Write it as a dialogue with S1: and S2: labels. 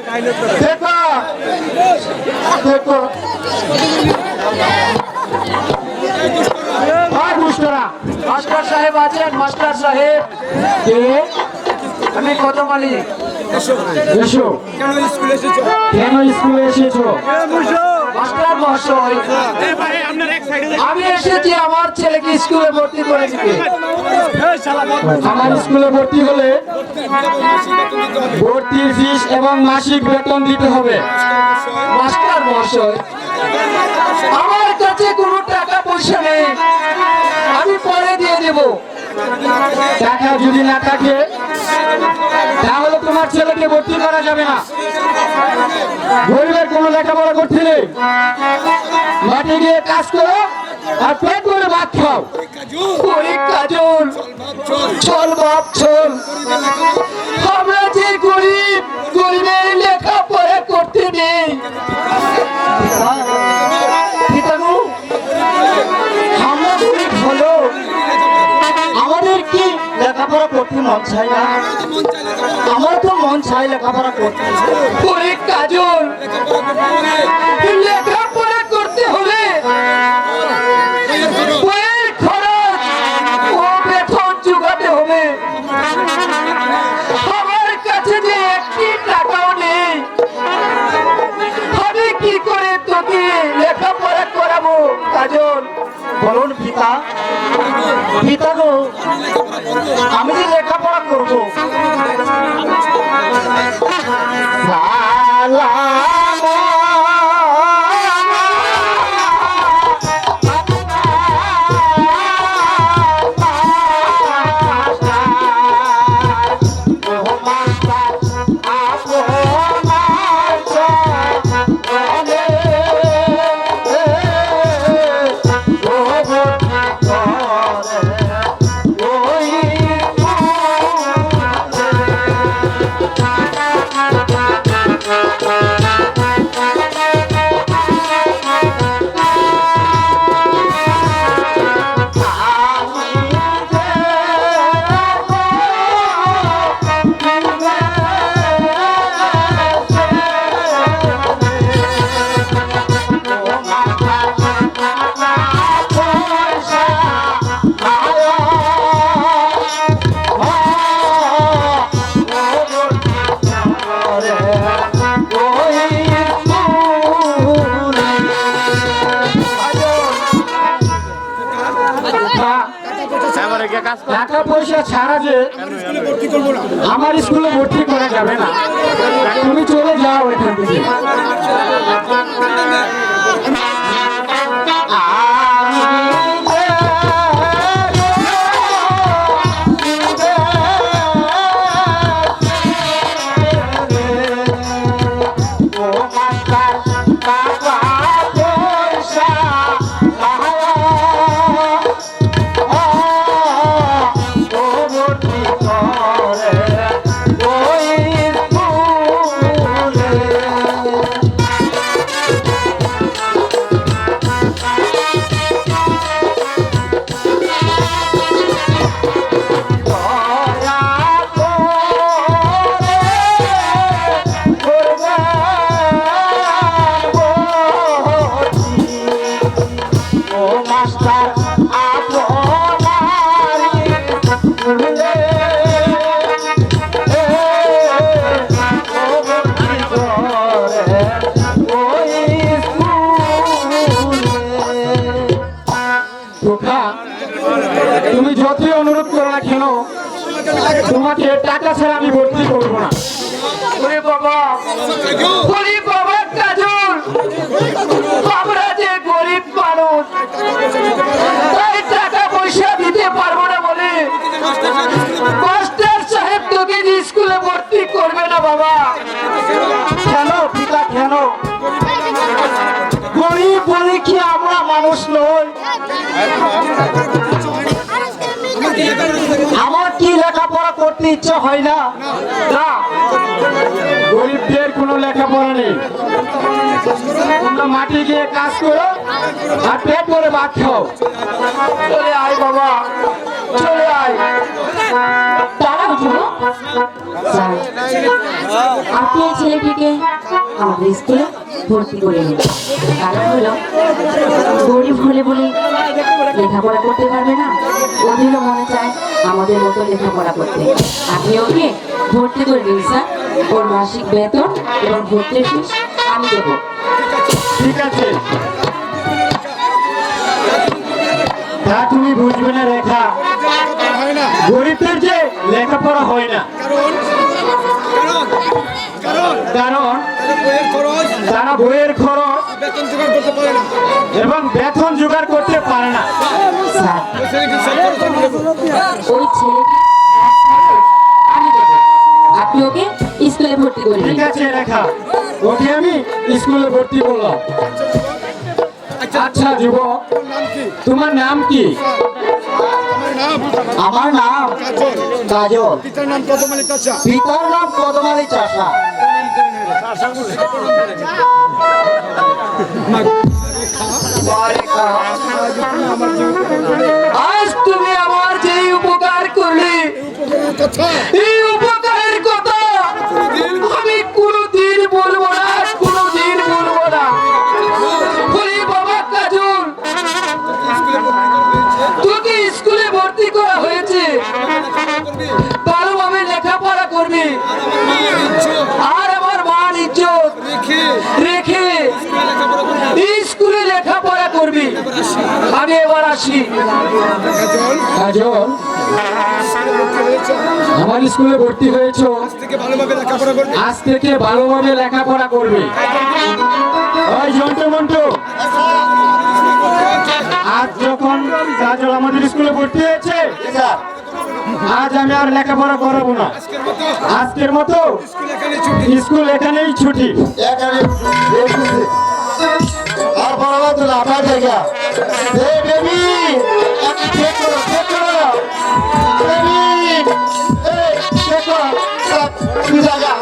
S1: देखो देखो मास्टर साहेब आছেন मास्टर साहेब কে আমি কত মালিক এসো কেন স্কুলে এসেছো মাস্টার মহাশয় আমি এসেছি আমার ছেলেকে স্কুলে ভর্তি করে দিতে আমার স্কুলে ভর্তি হলে ভর্তির ফিস এবং মাসিক বেতন দিতে হবে মাস্টার মহাশয় আমার কাছে কোনো টাকা পয়সা নেই আমি পরে দিয়ে দেব টাকা যদি না থাকে তাহলে তোমার ছেলেকে ভর্তি করা যাবে না গরিবের কোনো লেখাপড়া করতে নেই মাঠে গিয়ে কাজ করো আর পেট করে ভাত খাও কাজল চল বাপ চল আমরা যে গরিব গরিবের লেখাপড়া করতে নেই আমরা গরিব হলো আমাদের কি লেখাপড়া করতে মন চাই না আমার তো মন চাই লেখাপড়া করতে কাজল লেখাপড়া করতে হলে খরচ ও বেতন জোগাতে হবে আমার কাছে যে একটি টাকাও নেই আমি কি করে তোকে লেখাপড়া করাবো কাজল বলুন পিতা পিতা গো আমি যে লেখাপড়া করবো টাকা পয়সা ছাড়া যে আমার স্কুলে ভর্তি করা যাবে না তুমি চলে যাও এখান থেকে তুমি যতই অনুরোধ করো না কেন তোমাকে টাকা ছাড়া আমি ভর্তি করবো না বাবা কাজল আমরা যে গরিব মানুষ তাই টাকা পয়সা দিতে পারবো না বলে মাস্টার সাহেব তোকে স্কুলে ভর্তি করবে না বাবা কেন পিতা কেন গরিব বলে কি আমরা মানুষ নই আমার কি লেখাপড়া করতে ইচ্ছা হয় না? না, গরিবদের কোনো লেখাপড়া নেই। তোমরা মাটি গিয়ে কাজ করো আর পেট ভরে ভাত খাও। চলে আয় বাবা, চলে আয়।
S2: দাঁড়াও ধ্রুব। স্যার, আপনি এই ছেলেটিকে আমাদের স্কুলে ভর্তি করে নিন। কারণ হলো গরিব হলে বলে লেখাপড়া করতে পারবে না, ওদেরও মনে চায় আমাদের মতো লেখাপড়া করতে। আপনি ওকে ভর্তি করে দিন স্যার। ওর মাসিক বেতন এবং ভর্তির ফিস আমি দেবো।
S1: ঠিক আছে, তা তুমি বুঝবে না রেখা, গরিবদের যে লেখাপড়া হয় না। কারণ তারা বইয়ের খরচ এবং বেতন জোগাড় করতে পারে না।
S2: স্যার, ওই ছেলেটি আমি দেবো। আপনি ওকে স্কুলে ভর্তি করে দিন।
S1: ঠিক আছে রেখা, ওকে আমি স্কুলে ভর্তি করলাম। আচ্ছা যুবক, তোমার নাম কি? আমার নাম কাজল।
S3: পিতার নাম কদমালী চাচা।
S1: পিতার নাম কদমালী চাষা। আজ তুমি আমার যে উপকার করলে, এই উপকারের কথা আমি কোনোদিন বলবো না, কোনোদিন বলবো না। বলি বাবা কাজল, তোকে স্কুলে ভর্তি করা হয়েছে, ভালোভাবে লেখাপড়া করবি আর আমার মান ইজ্জত রেখে স্কুলে লেখাপড়া করবি। আমি এবার আসি। কাজল, আমার স্কুলে ভর্তি হয়েছ, আজ থেকে ভালোভাবে লেখাপড়া করবে। ওই জন্টু মন্টু, আজ যখন কাজল আমাদের স্কুলে ভর্তি হয়েছে, আজ আমি আর লেখাপড়া করাবো না। আজকের মতো স্কুল এখানেই ছুটি। আর পড়াবো তো না, আপনার জায়গা। বেবি, চেক করো, চেক করো। বেবি, চেক করো, জায়গা।